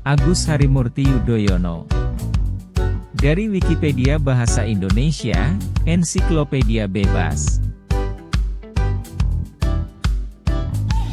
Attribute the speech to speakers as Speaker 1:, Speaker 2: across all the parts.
Speaker 1: Agus Harimurti Yudhoyono. Dari Wikipedia Bahasa Indonesia, Ensiklopedia Bebas.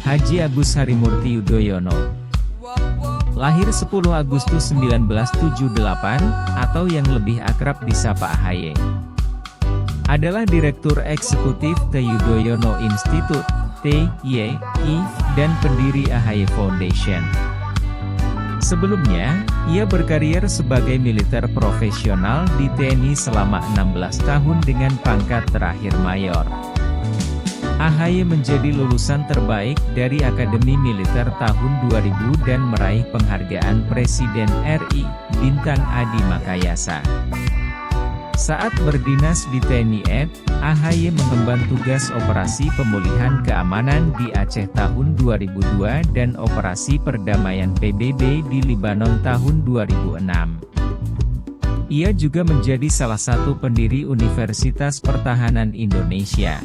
Speaker 1: Haji Agus Harimurti Yudhoyono. Lahir 10 Agustus 1978, atau yang lebih akrab disapa AHY. Adalah Direktur Eksekutif The Yudhoyono Institute, TYI, dan pendiri AHY Foundation. Sebelumnya, ia berkarier sebagai militer profesional di TNI selama 16 tahun dengan pangkat terakhir mayor. AHY menjadi lulusan terbaik dari Akademi Militer tahun 2000 dan meraih penghargaan Presiden RI, Bintang Adi Makayasa. Saat berdinas di TNI AD, AHY mengemban tugas operasi pemulihan keamanan di Aceh tahun 2002 dan operasi perdamaian PBB di Libanon tahun 2006. Ia juga menjadi salah satu pendiri Universitas Pertahanan Indonesia.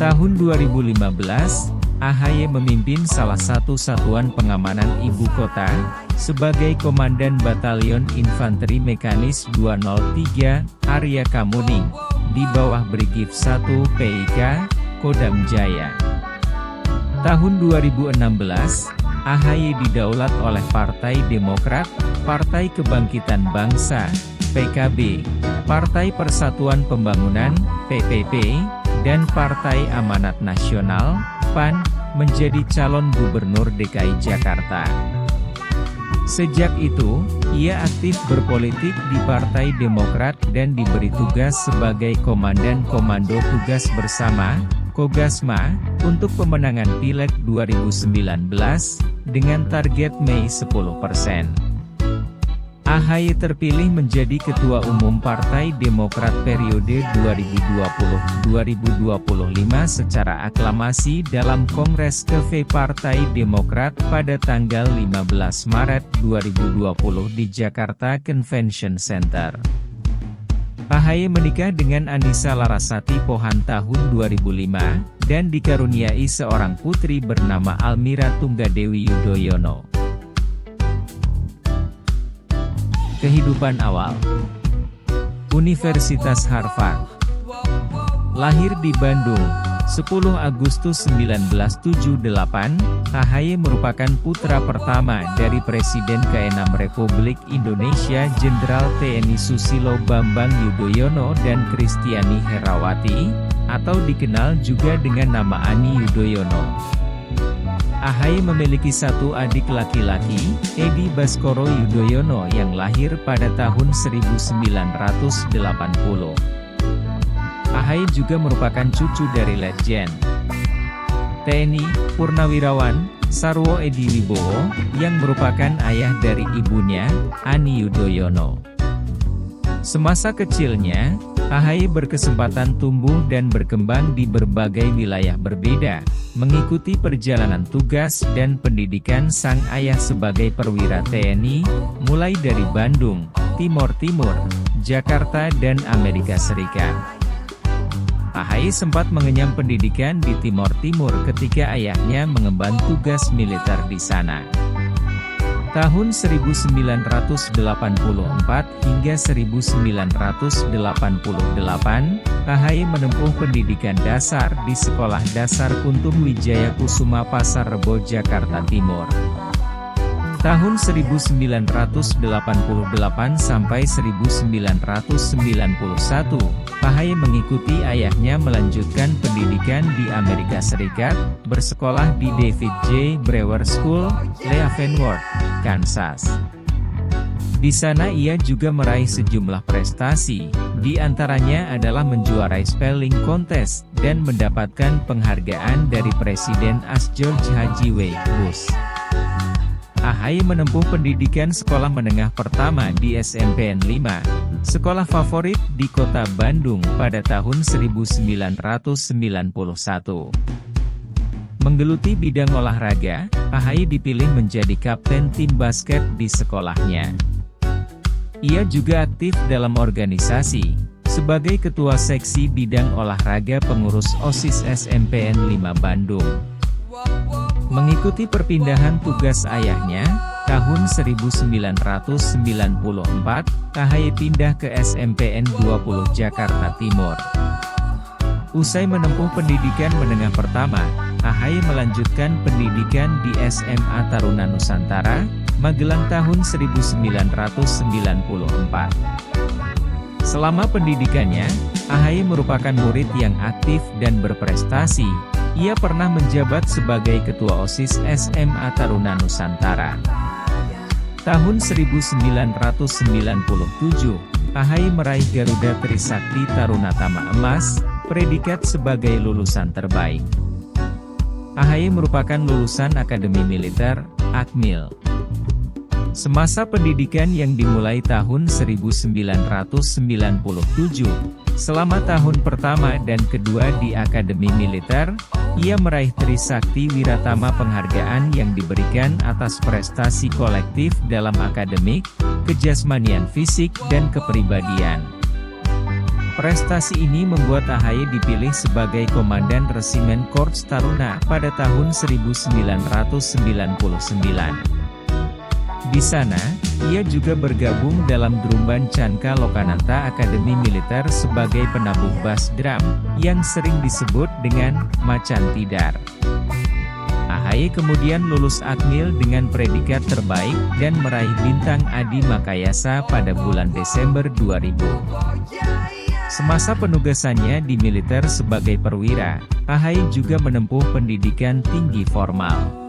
Speaker 1: Tahun 2015, AHY memimpin salah satu satuan pengamanan ibu kota, sebagai Komandan Batalion Infanteri Mekanis 203, Arya Kamuning, di bawah Brigif 1 PIK, Kodam Jaya. Tahun 2016, AHY didaulat oleh Partai Demokrat, Partai Kebangkitan Bangsa, PKB, Partai Persatuan Pembangunan, PPP, dan Partai Amanat Nasional, PAN, menjadi calon Gubernur DKI Jakarta. Sejak itu, ia aktif berpolitik di Partai Demokrat dan diberi tugas sebagai Komandan Komando Tugas Bersama, Kogasma, untuk pemenangan Pileg 2019, dengan target Mei 10%. AHY terpilih menjadi Ketua Umum Partai Demokrat periode 2020-2025 secara aklamasi dalam Kongres ke-V Partai Demokrat pada tanggal 15 Maret 2020 di Jakarta Convention Center. AHY menikah dengan Anissa Larasati Pohan tahun 2005, dan dikaruniai seorang putri bernama Almira Tunggadewi Yudhoyono. Kehidupan awal. Universitas Harvard. Lahir di Bandung, 10 Agustus 1978, AHY merupakan putra pertama dari Presiden ke-6 Republik Indonesia Jenderal TNI Susilo Bambang Yudhoyono dan Kristiani Herawati, atau dikenal juga dengan nama Ani Yudhoyono. AHY memiliki satu adik laki-laki, Edi Baskoro Yudhoyono yang lahir pada tahun 1980. AHY juga merupakan cucu dari Letjen TNI, Purnawirawan, Sarwo Edi Wibowo, yang merupakan ayah dari ibunya, Ani Yudhoyono. Semasa kecilnya, AHY berkesempatan tumbuh dan berkembang di berbagai wilayah berbeda, mengikuti perjalanan tugas dan pendidikan sang ayah sebagai perwira TNI, mulai dari Bandung, Timor Timur, Jakarta dan Amerika Serikat. AHY sempat mengenyam pendidikan di Timor Timur ketika ayahnya mengemban tugas militer di sana. Tahun 1984 hingga 1988, AHY menempuh pendidikan dasar di Sekolah Dasar Kuntum Wijaya Kusuma Pasar Rebo Jakarta Timur. Tahun 1988 sampai 1991, AHY mengikuti ayahnya melanjutkan pendidikan di Amerika Serikat, bersekolah di David J. Brewer School, Leavenworth, Kansas. Di sana ia juga meraih sejumlah prestasi, di antaranya adalah menjuarai spelling contest, dan mendapatkan penghargaan dari Presiden AS George H.W. Bush. AHY menempuh pendidikan sekolah menengah pertama di SMPN 5, sekolah favorit di kota Bandung pada tahun 1991. Menggeluti bidang olahraga, AHY dipilih menjadi kapten tim basket di sekolahnya. Ia juga aktif dalam organisasi, sebagai ketua seksi bidang olahraga pengurus OSIS SMPN 5 Bandung. Mengikuti perpindahan tugas ayahnya, Tahun 1994, AHY pindah ke SMPN 20 Jakarta Timur. Usai menempuh pendidikan menengah pertama, AHY melanjutkan pendidikan di SMA Taruna Nusantara, Magelang tahun 1994. Selama pendidikannya, AHY merupakan murid yang aktif dan berprestasi. Ia pernah menjabat sebagai Ketua OSIS SMA Taruna Nusantara. Tahun 1997, AHY meraih Garuda Trisakti Taruna Tama Emas, predikat sebagai lulusan terbaik. AHY merupakan lulusan Akademi Militer, Akmil. Semasa pendidikan yang dimulai tahun 1997, selama tahun pertama dan kedua di Akademi Militer, ia meraih Trisakti Wiratama, penghargaan yang diberikan atas prestasi kolektif dalam akademik, kejasmanian fisik dan kepribadian. Prestasi ini membuat AHY dipilih sebagai Komandan Resimen Korps Taruna pada tahun 1999. Di sana, ia juga bergabung dalam Drumban Canka Lokananta Akademi Militer sebagai penabuh bass drum, yang sering disebut dengan Macan Tidar. AHY kemudian lulus Akmil dengan predikat terbaik dan meraih bintang Adi Makayasa pada bulan Desember 2000. Semasa penugasannya di militer sebagai perwira, AHY juga menempuh pendidikan tinggi formal.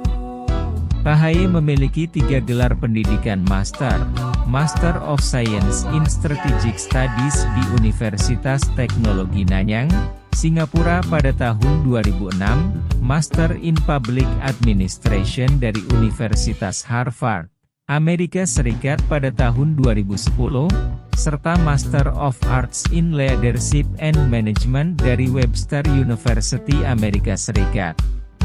Speaker 1: AHY memiliki 3 gelar pendidikan Master of Science in Strategic Studies di Universitas Teknologi Nanyang, Singapura pada tahun 2006, Master in Public Administration dari Universitas Harvard, Amerika Serikat pada tahun 2010, serta Master of Arts in Leadership and Management dari Webster University Amerika Serikat.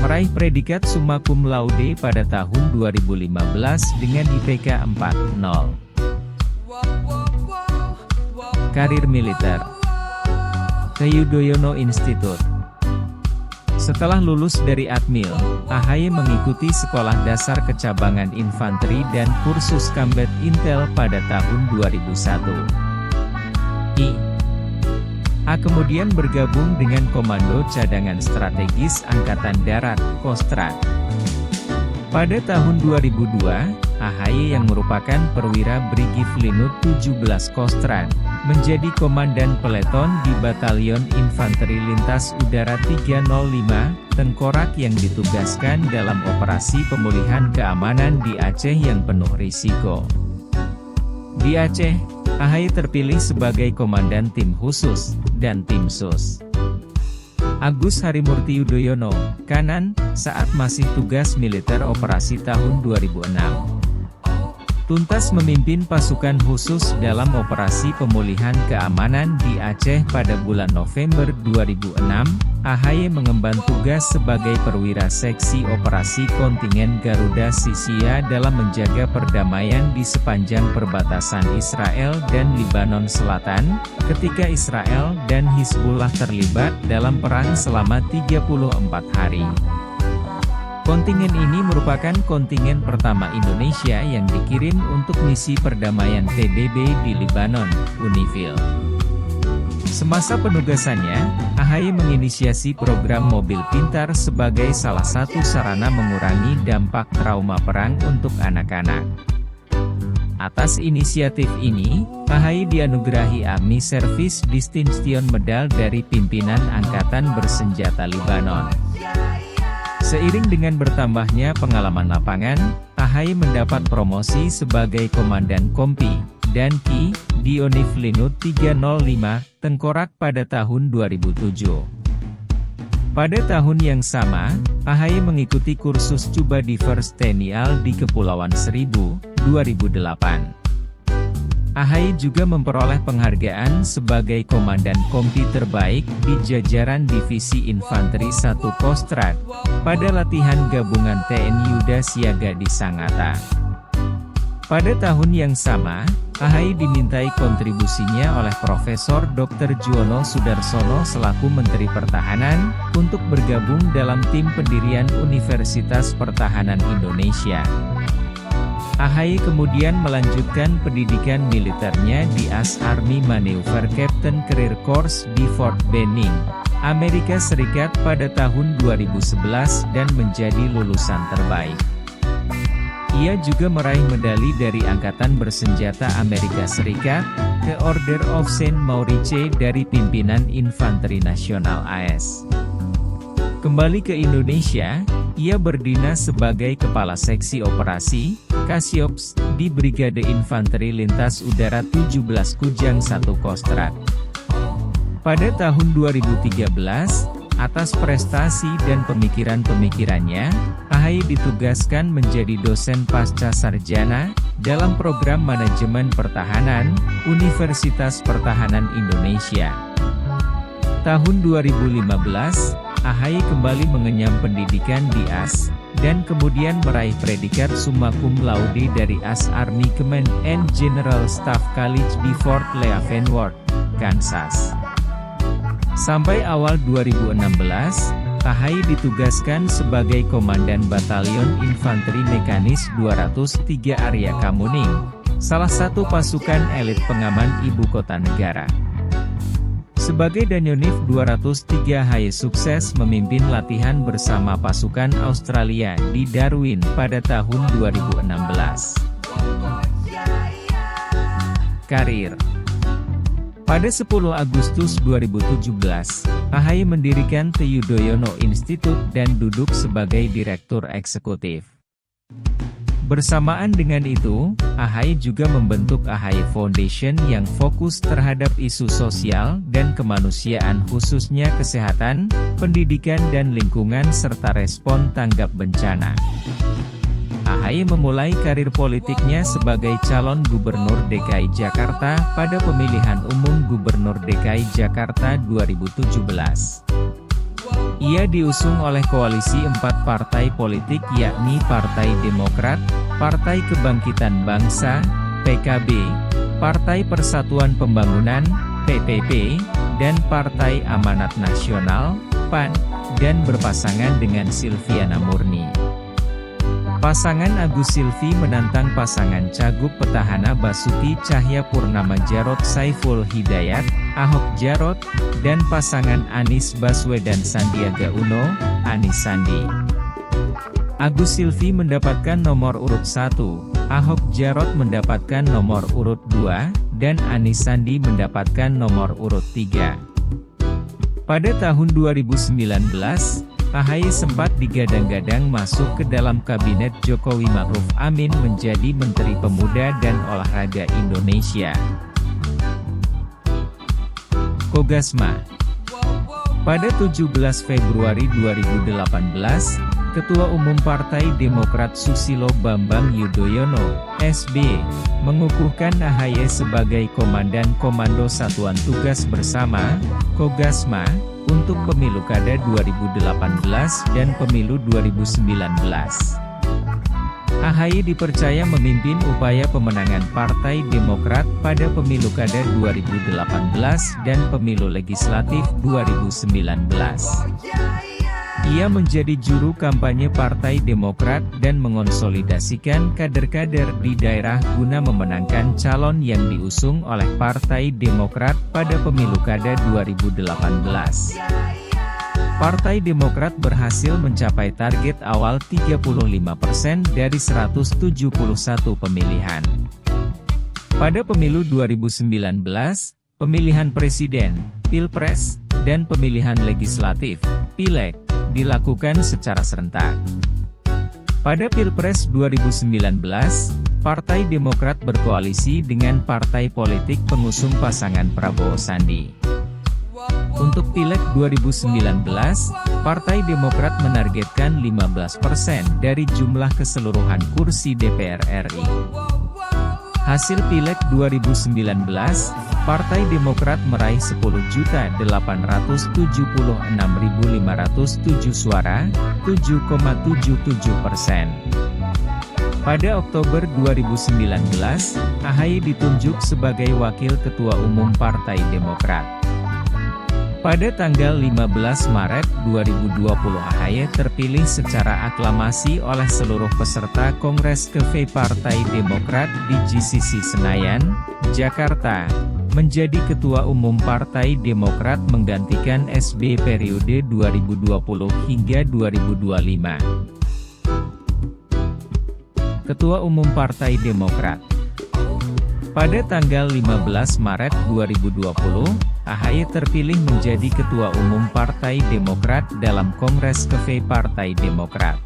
Speaker 1: Meraih predikat summa cum laude pada tahun 2015 dengan IPK 4.0. Karir militer. Yudhoyono Institute. Setelah lulus dari Akmil, AHY mengikuti Sekolah Dasar Kecabangan Infanteri dan kursus Combat Intel pada tahun 2001. A kemudian bergabung dengan Komando Cadangan Strategis Angkatan Darat, Kostrad. Pada tahun 2002, AHY yang merupakan perwira Brigif Linut 17 Kostrad, menjadi komandan peleton di Batalion Infanteri Lintas Udara 305, Tengkorak yang ditugaskan dalam operasi pemulihan keamanan di Aceh yang penuh risiko. Di Aceh, AHY terpilih sebagai Komandan Tim Khusus dan Tim Sus. Agus Harimurti Yudhoyono, Kanan, saat masih tugas militer operasi tahun 2006. Tuntas memimpin pasukan khusus dalam operasi pemulihan keamanan di Aceh pada bulan November 2006, AHY mengemban tugas sebagai perwira seksi operasi kontingen Garuda Sisia dalam menjaga perdamaian di sepanjang perbatasan Israel dan Libanon Selatan, ketika Israel dan Hizbullah terlibat dalam perang selama 34 hari. Kontingen ini merupakan kontingen pertama Indonesia yang dikirim untuk misi perdamaian PBB di Libanon, UNIFIL. Semasa penugasannya, AHY menginisiasi program Mobil Pintar sebagai salah satu sarana mengurangi dampak trauma perang untuk anak-anak. Atas inisiatif ini, AHY dianugerahi Army Service Distinction Medal dari pimpinan Angkatan Bersenjata Libanon. Seiring dengan bertambahnya pengalaman lapangan, AHY mendapat promosi sebagai Komandan Kompi dan Ki di Onif Linut 305, Tengkorak pada tahun 2007. Pada tahun yang sama, AHY mengikuti kursus Cuba Divers Tenial di Kepulauan Seribu, 2008. AHY juga memperoleh penghargaan sebagai Komandan Kompi terbaik di jajaran Divisi Infanteri 1 Kostrad, pada latihan gabungan TNI Yuda Siaga di Sangatta. Pada tahun yang sama, AHY dimintai kontribusinya oleh Profesor Dr. Juwono Sudarsono selaku Menteri Pertahanan, untuk bergabung dalam tim pendirian Universitas Pertahanan Indonesia. AHY kemudian melanjutkan pendidikan militernya di AS Army Maneuver Captain Career Course di Fort Benning, Amerika Serikat pada tahun 2011 dan menjadi lulusan terbaik. Ia juga meraih medali dari Angkatan Bersenjata Amerika Serikat, ke Order of Saint Maurice dari pimpinan Infanteri Nasional AS. Kembali ke Indonesia, ia berdinas sebagai Kepala Seksi Operasi, Kasiops, di Brigade Infanteri Lintas Udara 17 Kujang 1 Kostrad. Pada tahun 2013, atas prestasi dan pemikiran-pemikirannya, AHY ditugaskan menjadi dosen pasca sarjana, dalam program Manajemen Pertahanan, Universitas Pertahanan Indonesia. Tahun 2015, AHY kembali mengenyam pendidikan di AS, dan kemudian meraih predikat summa cum laude dari AS Army Command and General Staff College di Fort Leavenworth, Kansas. Sampai awal 2016, AHY ditugaskan sebagai Komandan Batalion Infanteri Mekanis 203 Area Kamuning, salah satu pasukan elit pengaman ibu kota negara. Sebagai Danionif 203, AHY sukses memimpin latihan bersama pasukan Australia di Darwin pada tahun 2016. Karir. Pada 10 Agustus 2017, AHY mendirikan The Yudhoyono Institute dan duduk sebagai Direktur Eksekutif. Bersamaan dengan itu, AHY juga membentuk AHY Foundation yang fokus terhadap isu sosial dan kemanusiaan khususnya kesehatan, pendidikan dan lingkungan serta respon tanggap bencana. AHY memulai karir politiknya sebagai calon Gubernur DKI Jakarta pada pemilihan umum Gubernur DKI Jakarta 2017. Ia diusung oleh koalisi 4 partai politik yakni Partai Demokrat, Partai Kebangkitan Bangsa, PKB, Partai Persatuan Pembangunan, PPP, dan Partai Amanat Nasional, PAN, dan berpasangan dengan Silviana Murni. Pasangan Agus Silvi menantang pasangan Cagup Petahana Basuki Cahayapurnama Jarot Saiful Hidayat, Ahok Jarot, dan pasangan Anies Baswedan Sandiaga Uno, Anies Sandi. Agus Silvi mendapatkan nomor urut 1, Ahok Jarot mendapatkan nomor urut 2, dan Anies Sandi mendapatkan nomor urut 3. Pada tahun 2019, AHY sempat digadang-gadang masuk ke dalam kabinet Jokowi Ma'ruf Amin menjadi Menteri Pemuda dan Olahraga Indonesia. Kogasma. Pada 17 Februari 2018, Ketua Umum Partai Demokrat Susilo Bambang Yudhoyono, SB, mengukuhkan AHY sebagai Komandan Komando Satuan Tugas Bersama, Kogasma, untuk pemilu Kada 2018 dan pemilu 2019. AHY dipercaya memimpin upaya pemenangan Partai Demokrat pada pemilu Kada 2018 dan pemilu legislatif 2019. Ia menjadi juru kampanye Partai Demokrat dan mengonsolidasikan kader-kader di daerah guna memenangkan calon yang diusung oleh Partai Demokrat pada pemilu Kada 2018. Partai Demokrat berhasil mencapai target awal 35% dari 171 pemilihan. Pada pemilu 2019, pemilihan presiden, pilpres, dan pemilihan legislatif, pileg, dilakukan secara serentak. Pada Pilpres 2019, Partai Demokrat berkoalisi dengan partai politik pengusung pasangan Prabowo Sandi. Untuk Pileg 2019, Partai Demokrat menargetkan 15% dari jumlah keseluruhan kursi DPR RI. Hasil Pileg 2019, Partai Demokrat meraih 10.876.507 suara, 7,77%. Pada Oktober 2019, AHY ditunjuk sebagai Wakil Ketua Umum Partai Demokrat. Pada tanggal 15 Maret 2020 AHY terpilih secara aklamasi oleh seluruh peserta Kongres KV Partai Demokrat di GCC Senayan, Jakarta, menjadi Ketua Umum Partai Demokrat menggantikan SBY periode 2020 hingga 2025. Ketua Umum Partai Demokrat. Pada tanggal 15 Maret 2020, AHY terpilih menjadi Ketua Umum Partai Demokrat dalam Kongres KV Partai Demokrat.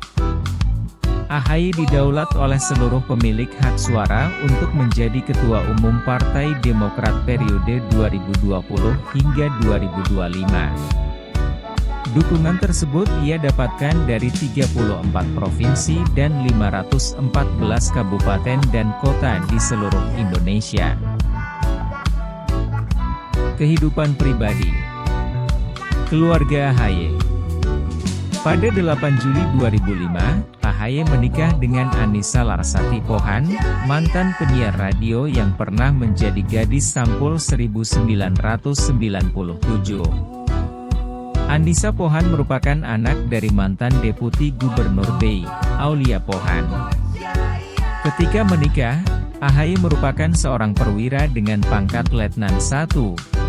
Speaker 1: AHY didaulat oleh seluruh pemilik hak suara untuk menjadi Ketua Umum Partai Demokrat periode 2020 hingga 2025. Dukungan tersebut ia dapatkan dari 34 provinsi dan 514 kabupaten dan kota di seluruh Indonesia. Kehidupan pribadi. Keluarga AHY. Pada 8 Juli 2005, AHY menikah dengan Anissa Larsati Pohan, mantan penyiar radio yang pernah menjadi gadis sampul 1997. Anissa Pohan merupakan anak dari mantan Deputi Gubernur BI, Aulia Pohan. Ketika menikah, AHY merupakan seorang perwira dengan pangkat Letnan 1.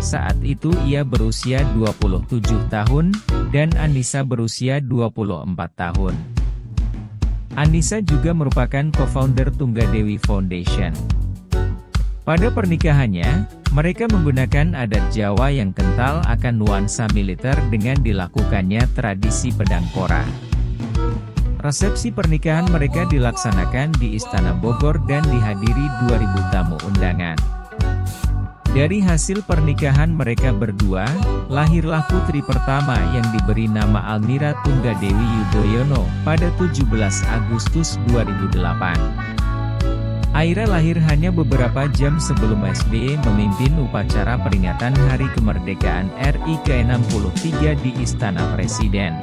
Speaker 1: Saat itu ia berusia 27 tahun, dan Anissa berusia 24 tahun. Anissa juga merupakan co-founder Tunggadewi Foundation. Pada pernikahannya, mereka menggunakan adat Jawa yang kental akan nuansa militer dengan dilakukannya tradisi pedang pora. Resepsi pernikahan mereka dilaksanakan di Istana Bogor dan dihadiri 2.000 tamu undangan. Dari hasil pernikahan mereka berdua, lahirlah putri pertama yang diberi nama Almira Tunggadewi Yudhoyono pada 17 Agustus 2008. Aira lahir hanya beberapa jam sebelum SBY memimpin upacara peringatan Hari Kemerdekaan RI ke-63 di Istana Presiden.